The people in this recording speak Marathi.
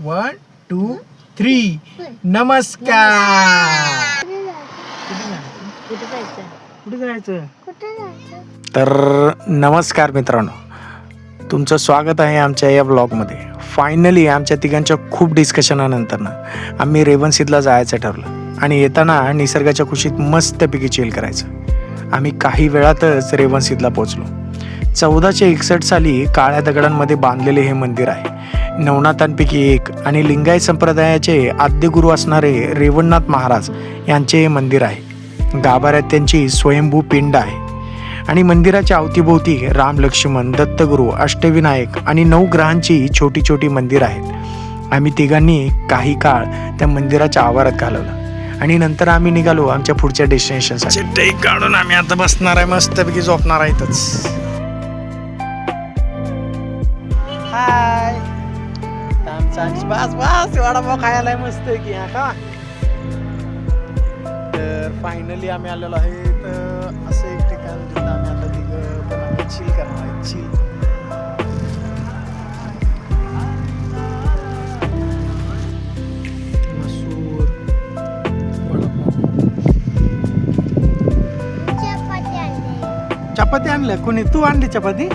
1 2 3 नमस्कार. कुठे जायचं? तर नमस्कार मित्रांनो, तुमचं स्वागत आहे आमच्या या ब्लॉगमध्ये. फायनली आमच्या तिघांच्या खूप डिस्कशनानंतर ना आम्ही रेवणसिद्धला जायचं ठरलं आणि येताना निसर्गाच्या कुशीत मस्तपैकी चिल करायचं. आम्ही काही वेळातच रेवणसिद्धला पोहोचलो. 1461 साली काळ्या दगडांमध्ये बांधलेले हे मंदिर आहे. नवनाथांपैकी एक आणि लिंगायत संप्रदायाचे आद्यगुरू असणारे रेवणनाथ महाराज यांचे हे मंदिर आहे. गाभाऱ्यात त्यांची स्वयंभू पिंड आहे आणि मंदिराच्या अवतीभोवती राम, लक्ष्मण, दत्तगुरू, अष्टविनायक आणि 9 ग्रहांची छोटी छोटी मंदिर आहेत. आम्ही तिघांनी काही काळ त्या मंदिराच्या आवारात घालवला आणि नंतर आम्ही निघालो आमच्या पुढच्या डेस्टिनेशनसाठी. टेक काढून आम्ही आता बसणार आहे, मस्तपैकी झोपणार आहे इथंच. हाय, बस बस वडापाव खायला मस्त की हा का. तर फायनली आम्ही आलेलो आहे तर असं एक ठिकाण जिथं आम्ही आता तिघं पण आम्ही चिल करणार आहे. चिल मसूर वडापाव. चपाती आणल्या कोणी? तू आणली चपाती?